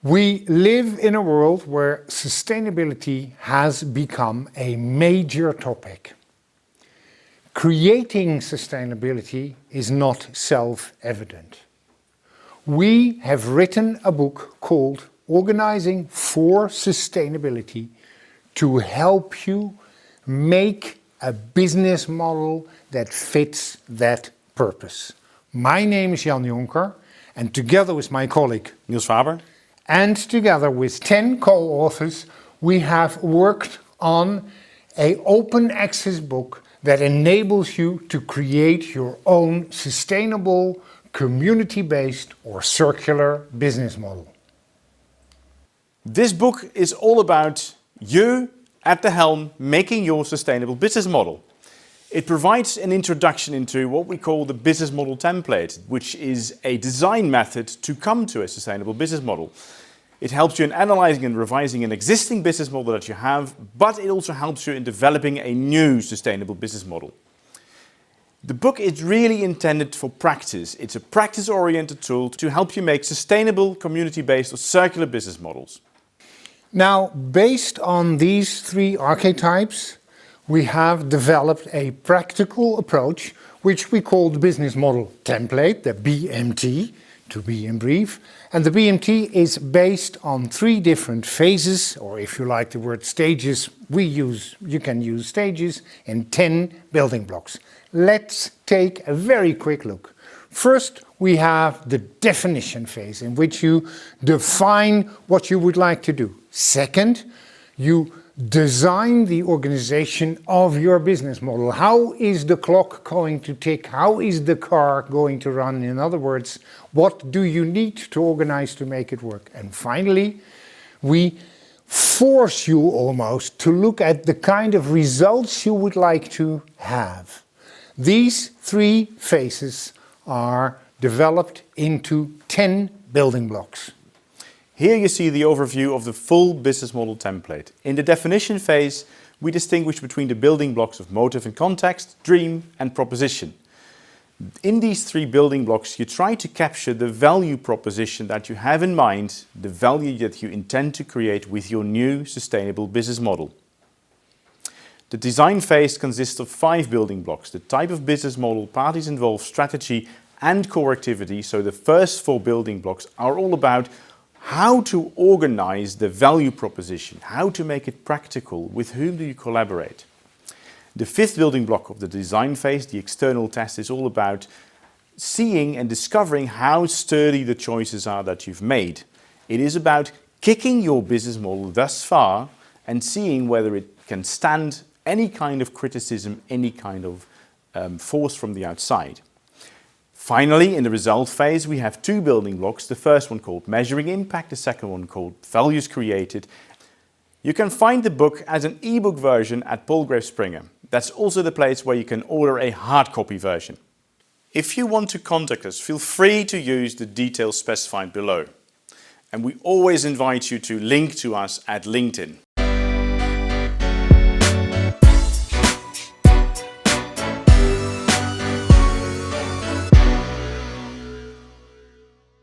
We live in a world where sustainability has become a major topic. Creating sustainability is not self-evident. We have written a book called Organizing for Sustainability to help you make a business model that fits that purpose. My name is Jan Jonker, and together with my colleague Niels Faber, and together with 10 co-authors, we have worked on an open access book that enables you to create your own sustainable, community-based or circular business model. This book is all about you at the helm making your sustainable business model. It provides an introduction into what we call the business model template, which is a design method to come to a sustainable business model. It helps you in analyzing and revising an existing business model that you have, but it also helps you in developing a new sustainable business model. The book is really intended for practice. It's a practice-oriented tool to help you make sustainable, community-based or circular business models. Now, based on these three archetypes, we have developed a practical approach which we call the business model template, the BMT, to be in brief. And the BMT is based on three different phases, or if you like the word stages, you can use stages, and 10 building blocks. Let's take a very quick look. First, we have the definition phase in which you define what you would like to do. Second, you design the organization of your business model. How is the clock going to tick? How is the car going to run? In other words, what do you need to organize to make it work? And finally, we force you almost to look at the kind of results you would like to have. These three phases are developed into 10 building blocks. Here you see the overview of the full business model template. In the definition phase, we distinguish between the building blocks of motive and context, dream and proposition. In these three building blocks, you try to capture the value proposition that you have in mind, the value that you intend to create with your new sustainable business model. The design phase consists of 5 building blocks. The type of business model, parties involved, strategy and core activity. So the first 4 building blocks are all about how to organize the value proposition, how to make it practical, with whom do you collaborate. The 5th building block of the design phase, the external test, is all about seeing and discovering how sturdy the choices are that you've made. It is about kicking your business model thus far and seeing whether it can stand any kind of criticism, any kind of force from the outside. Finally, in the result phase, we have 2 building blocks. The first one called measuring impact, the second one called values created. You can find the book as an ebook version at Palgrave Springer. That's also the place where you can order a hard copy version. If you want to contact us, feel free to use the details specified below. And we always invite you to link to us at LinkedIn.